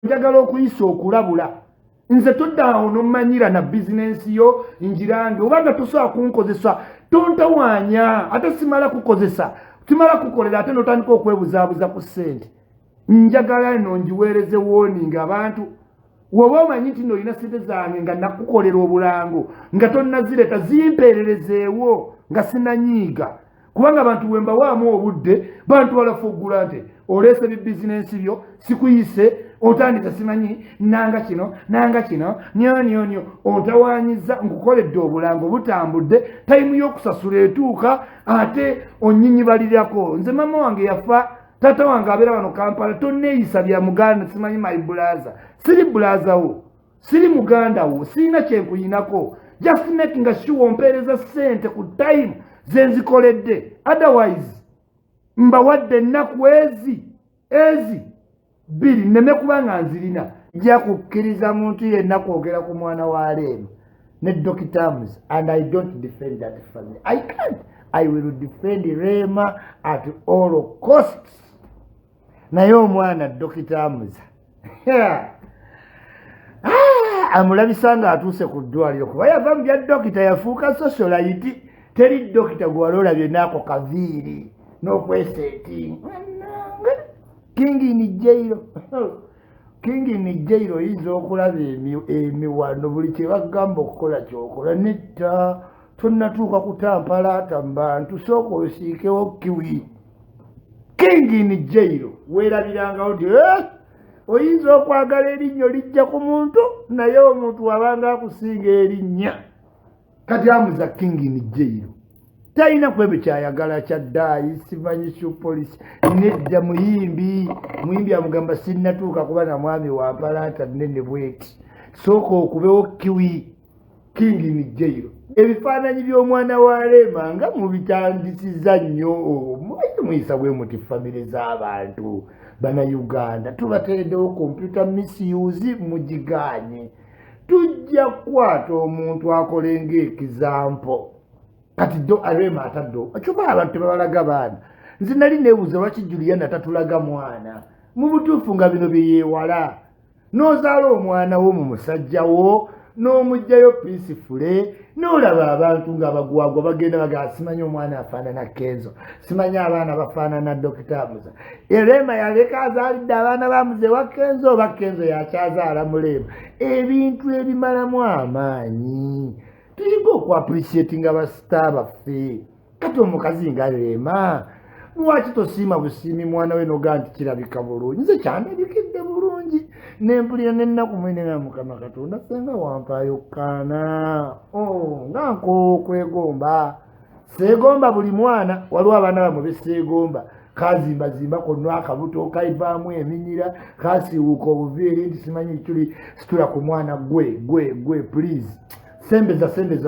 njagala okuyisa okulabula nze toddawo nomanyira na bizinensi yo njirange obanga tosobola kunkozesa tontawaanya ate simala kukozesa timala kukolera ate notandika okwebuzaabuza ku ssente njagala eno njiweereze warning abantu woba omanyi nti nolina ssente zange nga nakukolera obulango nga tonnazireta zimpeererezeewo nga sinanyiiga kubanga abantu bwe mbawaamu obudde bantu balafuggula nti oleese bizinensi byo sikuyise otandika simanyi nanga kino nyo ontawaanyiza nkukoledde obulango butambudde tayimu y'okusasula etuuka ate onyinyibalirako nze mama wange yafa tata wange abeera wano Kampala tonneeyisa bya muganda simanyi my brother siri brother wo siri muganda wo sirina kyenkuyinako just making sure ompeereza ssente ku time ze nzikoledde otherwise mbawadde ennaku ezi biri nneme kubanga nzirina nja kukkiriza muntu yenna kwogera ku mwana wa Rema ne doctors and I don't defend that family. I can't. I will defend Rema at all costs. Naye omwana doctors amulabisa nga atuuse ku ddwaliro kuba yava mu bya dokita yafuuka socialite teri dokita gwe wali olabye naako kaviiri n'okweseeti Kingi ni jairo oyinza okulaba emiwano buli kye bagamba okukola kyokola netta tonnatuuka kutampalaata mu bantu sooka osiikewo kiwi Kingi ni jairo weerabirangawo nti oyinza okwagala erinnya lijja ku muntu naye omuntu wabanga akusinga erinnya kati amuza Kingi ni jairo talina kwebe kyayagala kyaddayi simanyi kyupolisi nedda muyimbi amugamba sinnatuuka kuba na mwami wa mpalaata nnene bweti sooka okubewo kiwi Kingi ni jairo ebifaananyi by'omwana wa Rema nga mubitandisiza nnyo muyisa bwe muti famire z'abantu bannayuganda tubateereddewo computer misuse mugiganye tujja kukwata omuntu akolenga ekizampo kati Rema ataddo akyuba abantu tebabalaga baana nze nali neebuuza lwaki Juliana tatulaga mwana mu butuufu nga bino byeyeewala n'ozaala omwana wo mu musajja wo n'omugjayo peacefully n'olaba abantu nga bagwagwa bagenda bagamba simanyi omwana afaanana Kenzo simanyi abaana bafaanana Dokita Muza Rema yaleka azaalidde abaana ba muze wa Kenzo oba Kenzo yakyazaala mu Rema ebintu ebimalamu amaanyi tuyiga okwapreciatinga basita baffe kati omukazi nga Rema lwaki tosiima busiimi mwana we noga nti kirabika bulungi nze kyandabikidde bulungi nempulira nennaku mwene nga Mukama Katonda senga wampayokkaana nga nkokwegomba seegomba buli mwana waliwo abaana bamwe beseegomba kazimbazimba konna akabuto kaivaamu eminyira kasiiwuuka obuviiri nti simanyi tuli situla ku mwana gwe please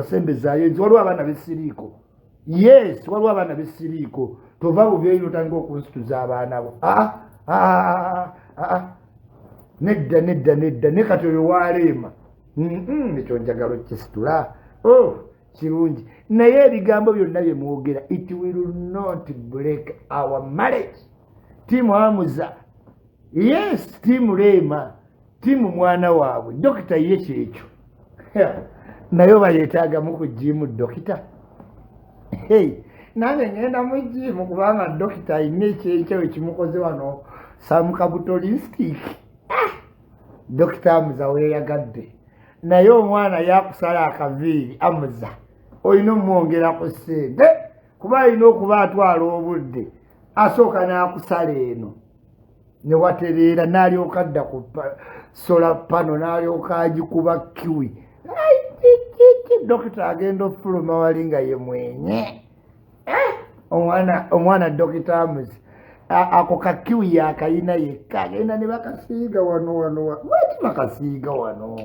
sembezaayo nti waliwo abaana besiriiko yes waliwo abaana besiriiko tova bubyeri otandika okunsituza abaana bo nedda ne kati oyo wa Rema ekyo njagala okisitula kirungi naye ebigambo byonna bye mwogera it will not break our marriage tiimu Amuza yes tiimu Rema tiimu mwana waabwe dokita ye kyekyo naye oba yeetaagamu ku jimu dokita nange ngenda mu jimu kubanga dokita alina ekyekyo ekimukoze wano samukabutolistic dokita Amuza weeyagadde naye omwana yakusala akaviiri Amuza olina omwongera ku ssente kuba alina okuba atwala obudde asooka n'akusala eno ne watereera n'alyoka adda ku sola pano n'alyoka agikuba kiwi dokita agenda ofuluma wali nga ye mwenye omwana dokita Amuza ako kakiwi yakayina yekka agenda ne bakasiiga wano lwaki bakasiiga wano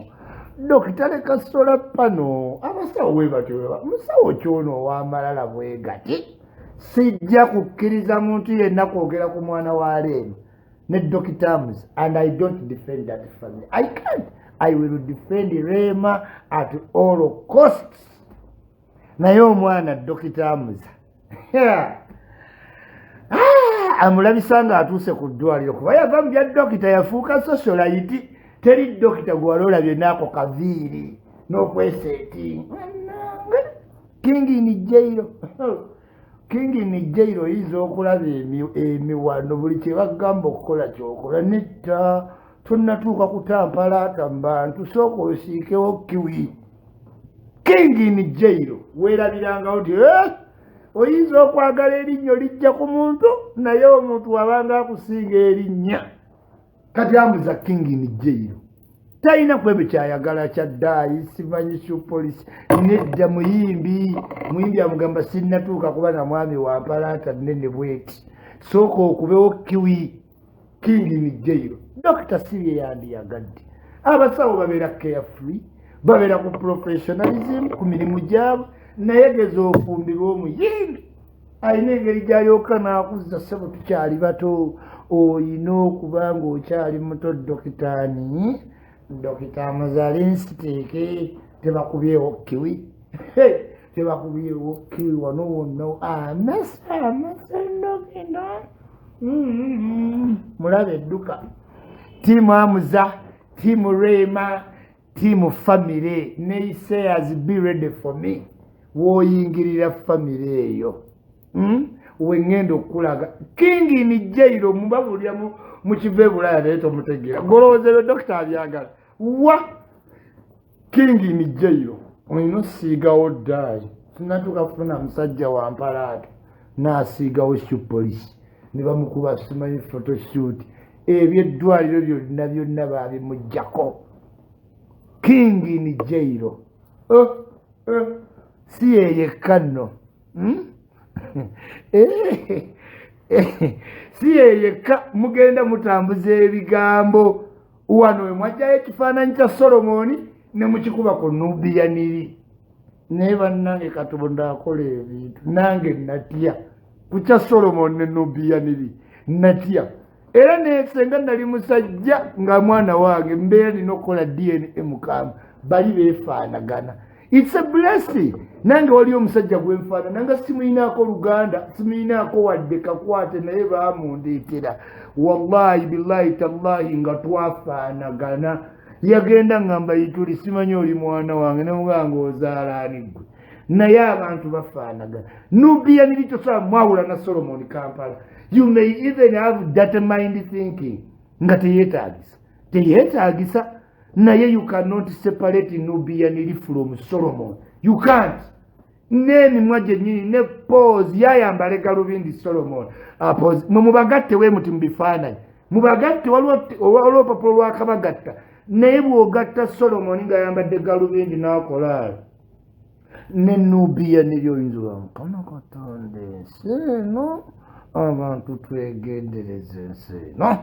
dokita leka sola pano abasawo we batyo musawo kyono ow'amalala bwe gati sijja kukkiriza muntu yenna kwogera ku mwana wa Rema ne dokita Amuza and I don't defend that family. I can't. I will defend Rema at all costs. Naye omwana dokita Amuza amulabisa nga atuuse ku ddwaliro kuba yava mu bya dokita yafuuka socialite teri dokita gwe wali olabye n'ako kaviiri n'okweseeti kingini jairo oyinza okulaba emiwano buli kye bagamba okukola kyokola netta tonnatuuka kutampalaata mu bantu sooka osiikewo kiwi kingini jairo weerabirangawo nti oyinza okwagala erinnya lijja ku muntu naye omuntu wabanga akusinga erinnya kati amuza kingini jairo talina kwebyo kyayagala kyaddayi simanyi kyupolisi nedda muyimbi amugamba sinnatuuka kuba na mwami wa mpalaata nnene bweti sooka okubewo kiwi kingini jairo dokita sibye yandiyagadde abasawo babeera carefree babeera ku professionalism ku mirimu gyabwe naye geza ofumbirwa omuyimbi alina engeri gy'alyoka n'akuzza ssebo tukyali bato oyina okuba ng'okyali muto dokitaani dokita amazalinsteeke tebakubyewo kiwi tebakubyewo kiwi wano wonna amasa dokita mulaba edduka tiimu amuza tiimu Rema tiimu family ne sayers be ready for me woyingirira family eyo wengenda okulaga kingini jairo mubabulira mu kive bulaya naye tomutegeera golowooza dokita abyagala wa kingini jairo olina osiigawo ddaayi sinatuuka kufuna musajja wa mpalaata n'asiigawo shupolisi ne bamukuba simanyi photoshoot ebyeddwaliro byonna baabimuggyako kingini jairo si yeyekka nno si yeyekka mugenda mutambuza ebigambo wano we mwajjayo ekifaananyi kya solomoni ne mukikuba ku nubiyaniri naye bannange katonda akola ebintu nange natya ku kya solomoni ne nubiyaniri natya era nesenga nali musajja nga mwana wange mbeera nina okukola DNA mukaamu bali beefaanagana. It's a blessing. Nange wali omusajja gwenfaana nanga simuyinaako Luganda simuyinaako wadde kakwate naye baamundeetera wallahi billahi tallahi nga twafaanagana yagenda ngamba yituli simanyi oli mwana wange nemuganga ozaalaani gwe naye abantu bafaanagana Nubia nilitosobola mwawula na Solomon Kampala. You may even have that mind thinking nga teyeetaagisa naye you cannot separate Nubia nili from Solomon. You can't. N'emimwa gyennyini ne pose yayambala galubindi Solomon apose mubagatte we muti mubifaananyi mubagatte waliwo papa lwakabagatta naye bw'ogatta Solomon nga yambadde galubindi n'akola ne Nubia nilyoyinza Mukama Katonda ensi eno abantu twegendereze ensi eno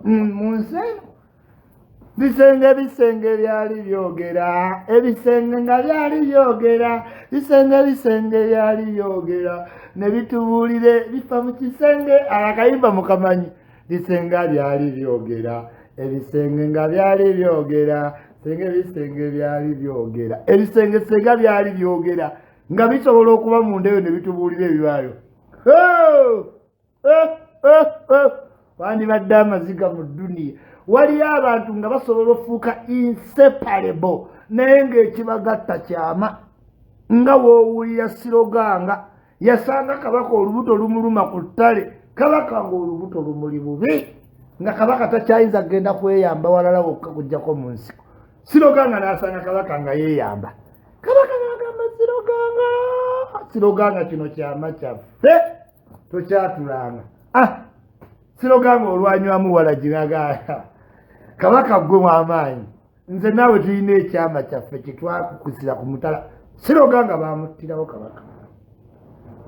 munsi eno bisenge byali byogera ebisenge nga byali byogera bisenge byali byogera ne bitubuulire bifa mu kisenge akayimba mukamanyi bisenge byali byogera ebisenge nga byali byogera bisenge byali byogera ebisenge byali byogera nga bisobola okuba mu ndeyo ne bitubuulire ebibaayo wandibadde amaziga mu dduniya waliyo abantu nga basobola ofuuka inseparable naye ng'ekibagatta kyama nga woowulira Siroganga yasanga kabaka olubuto lumuluma ku ttale kabaka ng'olubuto lumuli bubi nga kabaka takyayinza kgenda kweyamba walala wokka kujjako mu nsiko Siroganga n'asanga kabaka nga yeeyamba kabaka n'agamba Siroganga kino kyama kyaffe tokyatulanga Siroganga olwanywamu wala ginagaa kabaka gwe mwamaanyi nze naawe tulina ekyama kyaffe kyetwakukusira ku mutala Siroganga bamuttirawo kabaka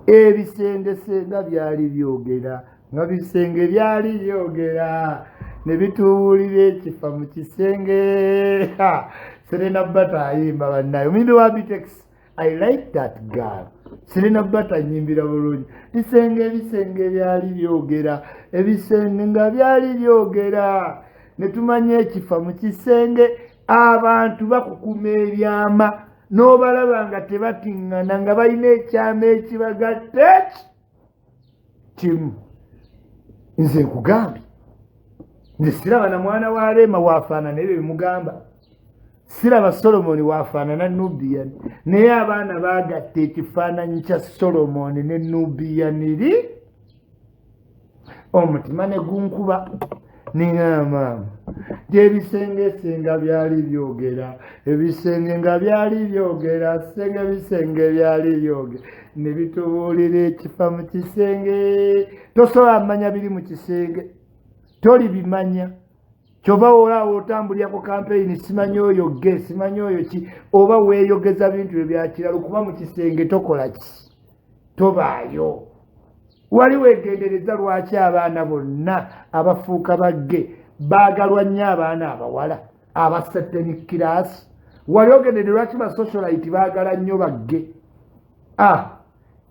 ebisengesenga byali byogera nga bisenge byali byogera ne bitubuulira ekifa mu kisenge Serena Bata ayimba bannayo mimbi wa Bitex I like that girl Serena Bata nyimbira bulungi bisenge byali byogera ebisenge nga byali byogera ne tumanye ekifa mu kisenge abantu bakukuma ebyama n'obalaba nga tebatingana nga balina ekyama ekibagatte Team nze nkugambye nze siraba na mwana wa Rema waafaanana ebyo bimugamba siraba Solomon waafaanana Nubian naye abaana baagatta ekifaananyi kya Solomon ne Nubian eri omutima ne gunkuba niŋŋamba gy'ebisenge nga byali byogera ebisenge nga byali byogera bisenge byali byogera ne bitubuulira ekifa mu kisenge tosobola mmanya biri mu kisenge toli bimanya kyova olaawo otambulira ku kampeyini simanyi oyo ge simanyi oyo ki oba weeyogeza bintu ebyakirala okuba mu kisenge tokola ki tobaayo wali weegendereza lwaki abaana bonna abafuuka bagge baagalwa nnyo abaana abawala aba certain class wali ogendere lwaki ba socialite baagala nnyo bagge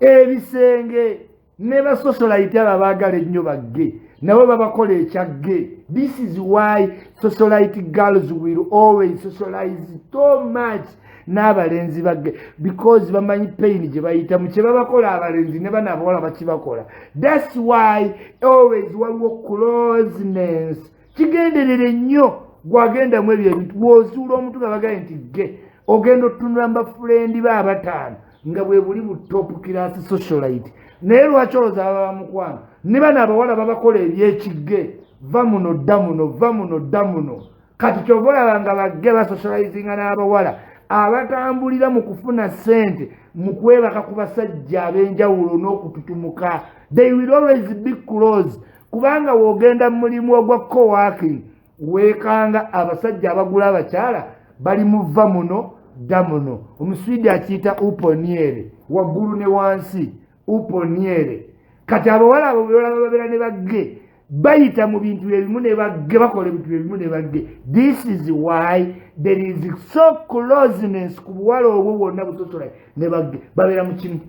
ebisenge ne ba socialite aba baagala ennyo bagge nabo babakola ekyagge. This is why socialite girls will always socialize so much n'abalenzi bagge because bamanyi pain gye bayitamu kye babakola abalenzi ne bana abawala bakibakola. That's why always waliwo closeness. Kigenderere nnyo gwagendamu ebyo ebintu bw'ozuula omuntu nga bagaye nti ge ogenda otunula mbafrendi be abataano nga bwe buli bu top class socialite naye lwaki olowooza baba bamukwano ne bano abawala babakola ebyekigge va muno dda muno va muno dda muno kati kyova olaba nga bagge basocializinga n'abawala abatambulira mu kufuna ssente mu kwebaka ku basajja ab'enjawulo n'okututumuka. They will always be close kubanga w'ogenda mu mulimu ogwa co-working weekanga abasajja abagula abakyala bali muva muno dda muno. Omuswidi akiyita uponiere waggulu ne wansi uponiere. Kati abawala abo babeera ne bagge bayita mu bintu ebimu ne bagge bakola ebintu ebimu ne bagge. This is why there is so closeness ku buwala obwo bwonna busosola ne bagge babeera mu kimu.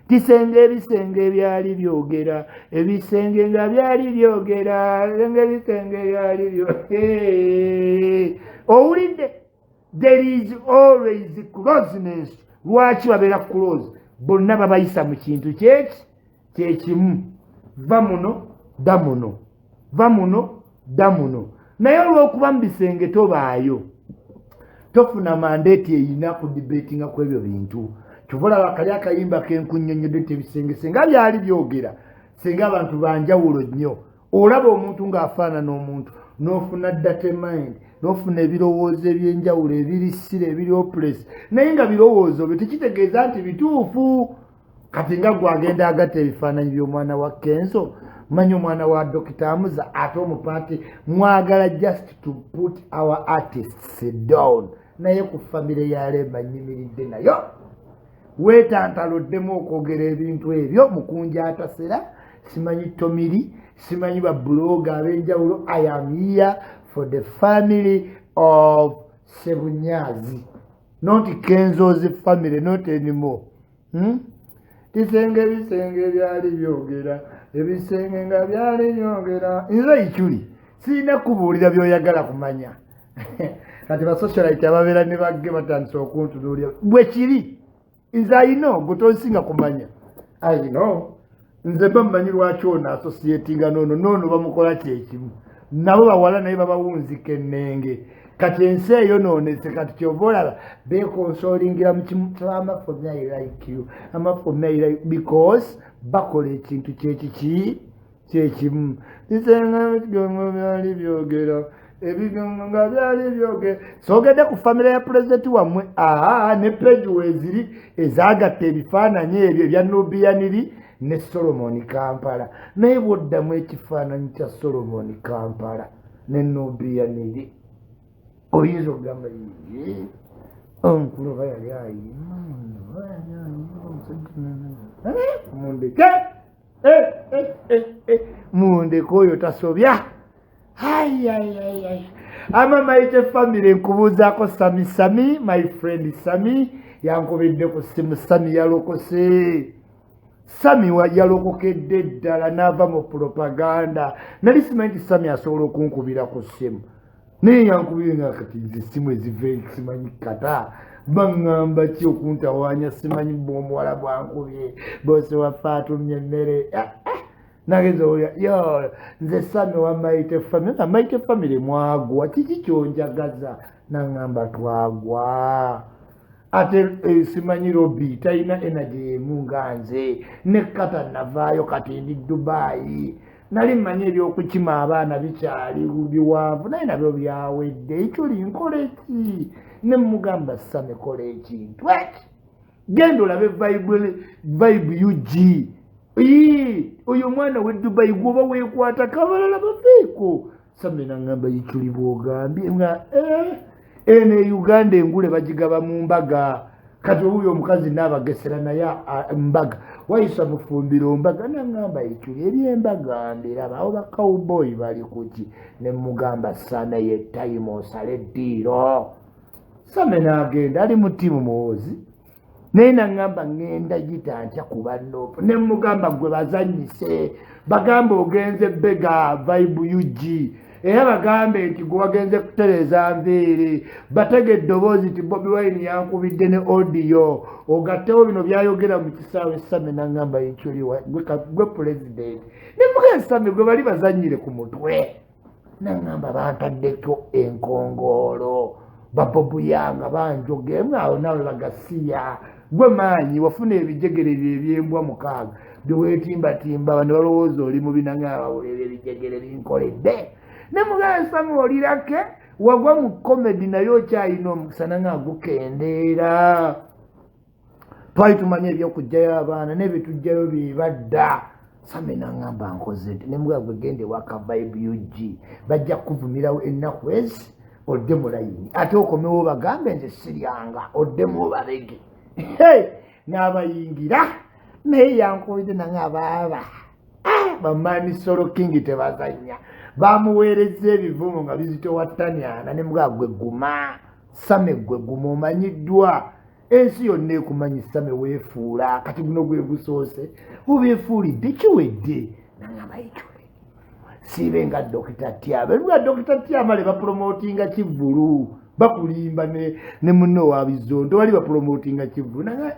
Kisenge ebisenge byali byogera ebisenge nga byali byogera ebisenge byali byogera owulidde. There is always closeness. Lwaki babeera close? Bonna babayisa mu kintu kyekimu. Va muno dda muno va muno dda muno. Naye olw'okuba mu bisenge tobaayo tofuna mandeeti eyina ku debatinga ku ebyo bintu. Kyova kali akayimba kenkunnyonnyodde nti ebisenge senga byali byogera senga abantu banjawulo nnyo olaba omuntu ng'afaanana omuntu n'ofuna data mind n'ofuna ebirowoozo ebyenjawulo ebirisire ebiri opulesi naye nga birowoozo byo tekitegeeza nti bituufu. Kati nga gwagenda agatta ebifaananyi by'omwana wa Kenzo manyi omwana wa Dr. Amuza ate omupaati mwagala just to put our artists down naye ku famire ya Rema nyimiridde nayo weetantaloddemu okwogera ebintu ebyo mukunja atasera simanyi tomiri simanyi babulooga ab'enjawulo. I am here for the family of Sebunyazi not Kenzo's family not anymore. Kisenge bisenge byali byogera ebisenge nga byali byogera nze ikyuli sirina kubuulira by'oyagala kumanya. Kati basocialite ababeera ne bagge batandise okuntunuulira bwe kiri nze ayino gwe tonsinga kumanya ayino nze bamumanyi lwaki ono associatinga noono bamukola kyekimu nabo bawala naye babawunzika ennenge. Kati ensi eyo noonese kati kyova olaba beekonsolingira mu kimu amafomya I like you amafomya I like because bakola ekintu kyekimu. Bisenga byali byogera ebigongo nga byali byogera soogedde ku famire ya pulezidenti wammwe ne peji weeziri ezaagatta ebifaananyi ebyo ebya Nubianiri ne Solomon Kampala naye bw'oddamu ekifaananyi kya Solomon Kampala ne Nubianiri oyinza okugamba onkulu bayali ayina mundeke oyo tasobya. Amamayite family nkubuuzaako Sami my friend Sami yankubidde ku simu. Sami yalokose. Sami yalokokedde ddala n'ava mu propaganda. Nali simanyi nti Sami asobola okunkubira ku simu naye yankubire nga kati nze simu eziva simanyi kata baŋŋamba ki okuntawaanya simanyi bw'omuwala bwankubye bose waffe atumye emmere nagenza olya yo nze Same wa Maite Family na Maite Family mwagwa kiki kyonjagaza nangamba twagwa ate simanyi Robi talina energy emunga nze ne kata navaayo kati ndi Dubai nali mmanyi ebyokukima abaana bikyali biwanvu naye nabyo byawedde ekyo linkole ki ne mugamba Same kola ekintu genda olabe vibe UG oyo mwana we Dubai gwoba weekwata kabalala baveeko Same nangamba yikyuli bwogambye nga ene Uganda engule bagigaba mu mbaga kati huyo omukazi n'abagesera naye mbaga wayisa mufumbiro mbaga nangamba yikyuli ebyembaga mbiraba abo ba cowboy bali kuki ne mugamba Same ye time osale ddiiro Same n'agenda ali mu ttiimu muwozi naye nangamba ngenda gita ntya kuba nopo ne mugamba gwe bazanyise bagamba ogenze bega vibe UG era bagambe nti gwe wagenze kutereza nviiri bategedde oboozi nti Bobi Wine yankubidde ne audio ogattewo bino byayogera mu kisaawe Same nangamba yikyuliwa gwe president ne mugamba Same gwe bali bazanyire ku mutwe nangamba bantaddeko enkongolo babobuyanga banjogemu awo nawe bagasiya gwe maanyi wafuna ebijegere ebyembwa mukaaga byeweetimbatimba bano balowooza oli mubinanga bawulira ebijegere binkoledde ne mugamba Same olirake wagwa mu comedy naye okyalina omukisa nange agukendeera twali tumanye ebyokugjayo abaana nebitujjayo bibadda Same nangamba nkoze nti ne mugamba gwe gende waka vibe UG bajja kuvumirawo ennaku ezi odde mulayini ate okomewo bagambe nze siryanga oddemu barege n'abayingira naye yankubidde nange abaaba bamani Solo King tebazanya bamuweereza ebivumo nga bizitowattanyana ne mugamba gwe guma Same gwe guma omanyiddwa ensi yonna ekumanyi Same weefuula kati guno gwe gusoose obeefuulidde kiwedde nangamba ekyo sibe nga Dr. Tyama lwa Dr. Tyama le bapromotinga Kivulu bakulimba ne munno wa bizondo wali bapromotinga Kivulu nanga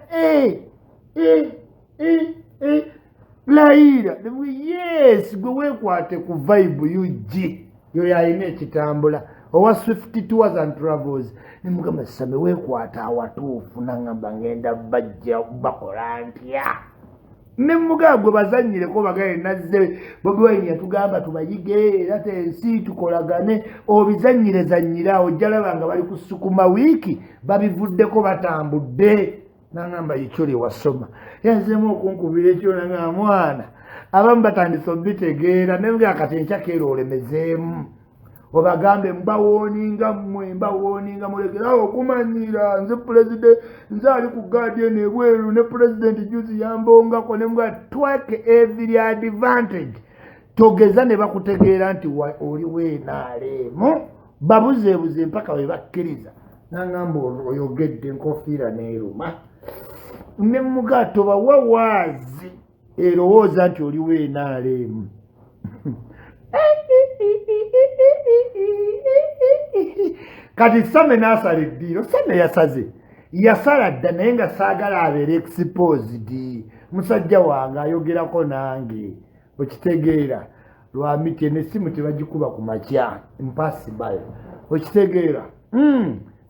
Laira yes gwe weekwate ku vibe UG yo yalina ekitambula owa Swift Tours and Travels ne mugamba Same weekwata awatuufu nangamba ngenda bajja bakola ntya ne mugamba gwe bazanyireko bagaye nazze Bobi Wine yatugamba tubayige era ensi tukolagane obizanyire ojjalaba nga bali ku Sukuma wiiki babivuddeko batambudde nangamba yikyoli wasoma yanzemu okunkubira ekyo nangamba mwana abamu batandise obitegeera ne mugamba kati enkyakeera olemezeemu obagambe mbawooninga mulekera okumanyira nze president nze ali ku guardian ebweru ne president juzi yambongako ne mugamba twake every advantage togeza ne bakutegeera nti oli weenaalemu babuzeebuze mpaka we bakkiriza nangamba oyogedde enkofiira neeruma ne mugamba tobawa waazi erowooza nti oli weenaalemu kati Same n'asala eddiiro Same yasala dda naye nga saagala abeere exposed musajja wange ayogerako nange okitegeera lwa miti n'essimu tebagikuba ku makya impossible okitegeera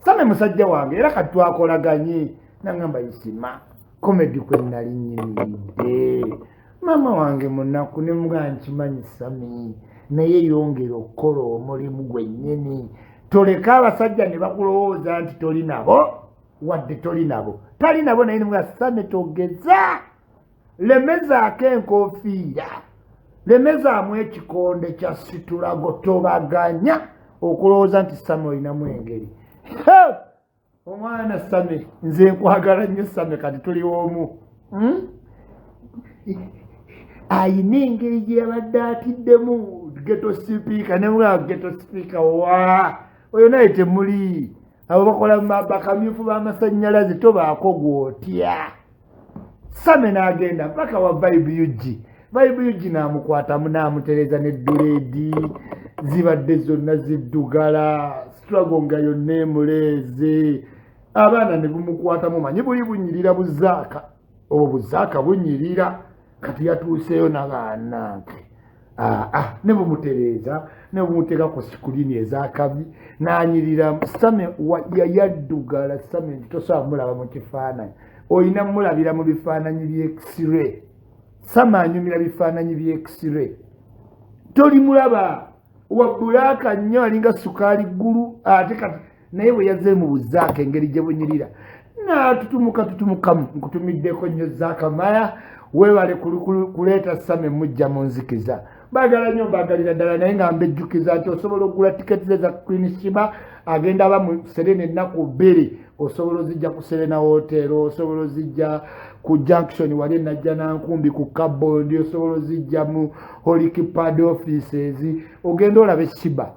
Same musajja wange era kati twakolaganye nangamba Isma comedy kwe nali nyimiridde mama wange munaku ne mugamba nkimanyi Same naye yongera okukola omulimu gwennyini toleka abasajja ne bakulowooza nti toli nabo wadde toli nabo naye nemugamba Same togeza lemezaako enkofiira lemezaamu ekikonde kya situlago tobaganya okulowooza nti Same olinamu engeri omwana Same nze nkwagala nnyo Same kati tuli omu ayina engeri gye yabadde atiddemu geto sipiika ne mugamba geto sipiika wa oyo naye temuli abo bakola bakamyufu b'amasannyalaze tobaako gwotya Same n'agenda mpaka wa vibe UG n'amukwatamu n'amutereza ne duleedi zibadde zonna ziddugala struggle nga yonna emuleeze abaana ne bumukwatamu manyi buli bunyirira buzaaka obwo buzaaka bunyirira kati yatuuseyo nagaananke ne bumutereeza ne bumuteka ku sikulini ezakabi n'anyirira Same yaddugala. Same tosobola mulaba mu kifaananyi, olina mulabira mu bifaananyi by'X-ray. Same anyumira bifaananyi by'X-ray, toli mulaba wabbulaaka nnyo alinga sukaali ggulu. Ate kati naye bwe yazze mu buzaaka engeri gye bunyirira tutumukamu nkutumiddeko nnyo Zaakamaya. Weebale kuleeta Same mujja mu nzikiza. Baagala nnyo mbaagalira ddala, naye nga mbejjukiza nti osobola okugula tiketi ze za Queen Shima agenda aba mu Serena ennaku 2. Osobola ozijja ku Serena Hotel, osobola ozijja ku Junction wali najja Nankumbi ku Kabondi, osobola ozijja mu Holikipad offices, ogenda olabe Shiba.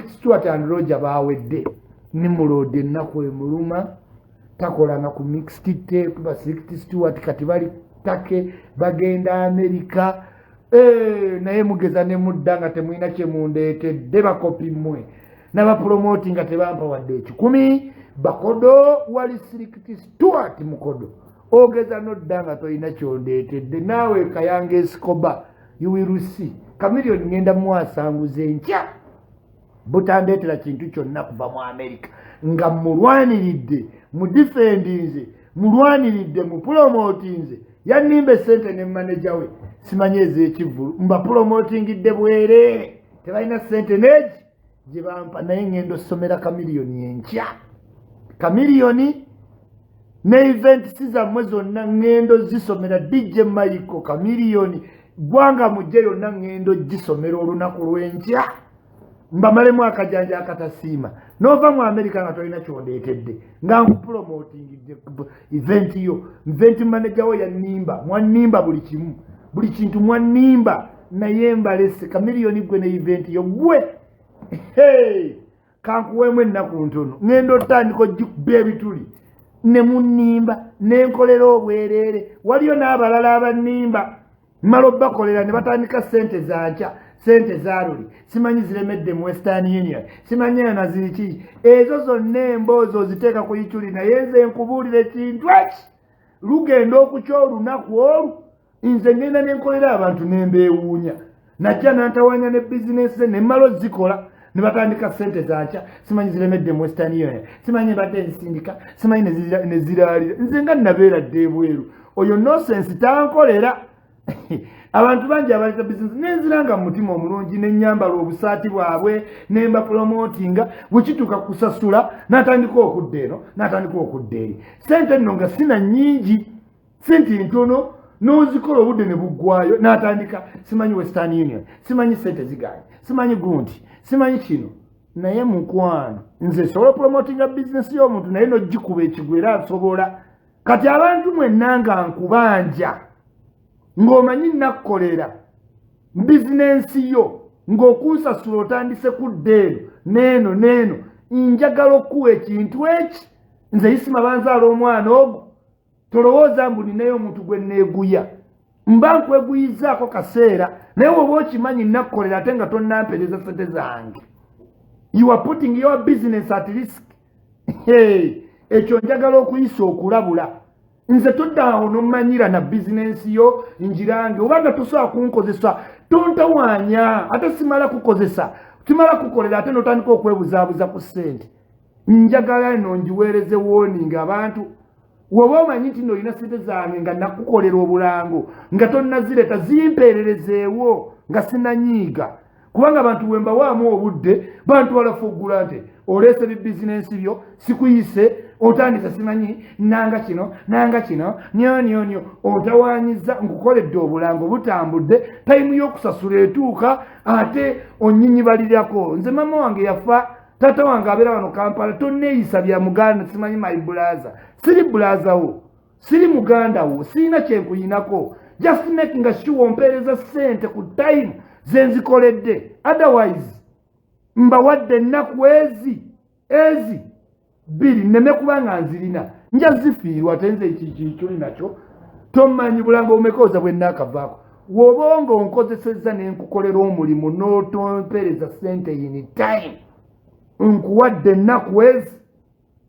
Stuart and Roger baawedde Nimrod ennaku emuluma takolanga ku mixed tape. ba Stuart kati bali take bagenda America. Naye mugeza ne mudda nga temulina kye mundeetedde bakopi mmwe n'abapromoti nga tebampa wadde ekikumi. Bakodo wali Stuart Mukodo ogeza nodda nga tolina kyondeetedde. Naawe Kayanga Escobar you will see Chameleone ngenda mwasanguza enkya butandeetera kintu kyonna kuva mu America nga mulwaniridde mudifendinze mulwaniridde mupromotinze. Yanimba sente ne manager we simanyi ez'ekivulu mba promotingidde bwereere tebalina sente neegi gye bampa. Naye ngendo somera Chameleone enkya. Chameleone ne events zammwe zonna ngendo zisomera. DJ Michael Chameleone gwanga mujje yonna ngendo gisomera olunaku lw'enkya mbamalemu akajanja akatasiima. Nova mu America nga tolina kyondeetedde nga nkupromotingidde event yo. Event manager we yanimba, mwanimba buli kimu buli kintu mwanimba. Naye mbalese Chameleone gwe ne event yo gwe kankuweemu ennaku ntono ngendo otandika ogikuba ebituli ne munimba nenkolera obwereere. Waliyo n'abalala abanimba mmala obbakolera ne batandika sente zankya sente zaaluli simanyi ziremedde mu Western Union simanyi na ziriki ezo zonna emboozi oziteeka ku yikyuli. Naye nze nkubuulira ekintu eki lugenda okukya olunaku olu nze ngenda nenkolera abantu nembeewuunya. Najja nantawanya ne bizinesi ze ne mmala ozikola ne batandika sente zankya simanyi ziremedde mu Western Union simanyi badde nsindika simanyi ne ziraalira. Nze nga nabeera dde ebweru oyo nonsense tankolera. Abantu bangi abaleta business nenziranga mu mutima omulungi n'ennyambala obusaati bwabwe nemba promotinga bwekituuka kusasula n'atandika okudda eno n'atandika okudda eri. Sente nno nga sina nnyingi sente ntono n'ozikola obudde ne buggwayo n'atandika simanyi Western Union simanyi sente zigaanye simanyi gundi simanyi kino. Naye mukwano nze sobola promotinga business y'omuntu naye n'ogikuba ekigwa era asobola. Kati abantu mwenna nga nkubanja ng'omanyi nakkolera bizinensi yo ng'okunsasula otandise kudda eno neeno njagala okuwa ekintu eki. Nze Isma banzaala omwana ogwo tolowooza mbu ninayo omuntu gwe neeguya mba nkweguyizaako kaseera naye oba okimanyi nakkolera ate nga tonnampeereza sente zange. You are putting your business at risk. Ekyo njagala okuyisa okulabula. Nze toddawo n'omanyira na bizinensi yo njirange obanga tosobola kunkozesa tontawaanya ate simala kukozesa kimala kukolera ate n'otandika okwebuzaabuza ku ssente. Njagala eno njiweereze warning abantu woba omanyi nti n'olina sente zange nga nakukolera obulango nga tonnazireta zimpeererezeewo nga sinanyiiga kubanga abantu bwe mbawaamu obudde bantwala fuggula nti oleese bizinensi byo sikuyise otandika simanyi nanga kino nyo otawanyiza nkukoledde obulango butambudde tayimu y'okusasula etuuka ate onyinyibalirako. Nze mama wange yafa tata wange abeera wano Kampala tonneeyisa bya muganda simanyi my brother siri brother wo siri muganda wo sirina kyenkuyinako just making sure ompeereza ssente ku time zenzikoledde otherwise mbawadde ennaku ezi biri neme kubanga nzirina nja zifiirwa tenze ekikyuli nakyo tomanyi bulango omekoza bwe nakavaako wobonga onkozesezza nenkukolera omulimu n'otompeereza ssente in time nkuwadde ennaku ezi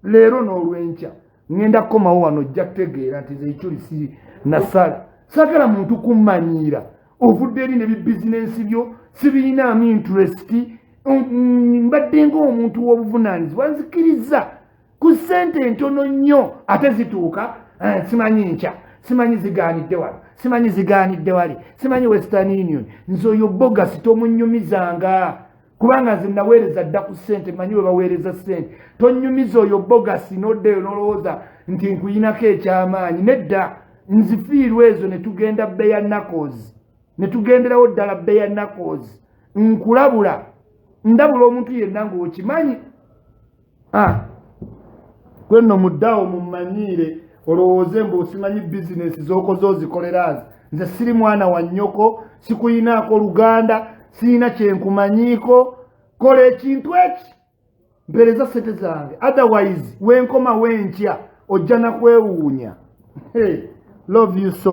leero n'olwenkya ngenda kukomawo wano ojja kutegeera nti zeekyuli siri nasala sagala muntu kummanyira ovudde eri ne bizinensi byo sibirinamu interest mbadde ng'omuntu w'obuvunaanyizibwa nzikiriza ku ssente ntono nnyo ate zituuka simanyi nkya simanyi zigaanidde wano simanyi zigaanidde wali simanyi Western Union nze oyo bogasi tomunyumizanga kubanga nze naweereza dda ku ssente manyi we baweereza ssente tonyumiza oyo bogasi n'oddeyo n'olowooza nti nkuyinako ekyamaanyi nedda nzifiirwa ezo ne tugenda bbeya nakozi ne tugenderawo ddala bbeya nakozi nkulabula ndabula omuntu yenna ng'okimanyi kwenno muddaawo mummanyiire olowooze mb'osimanyi bizinesi z'okoze ozikolerazi nze siri mwana wa nnyoko sikuyinaako luganda sirina kyenkumanyiiko kola ekintu eki mpereza ssente zange otherwise wenkoma wenkya ojja nakwewuunya. Love you so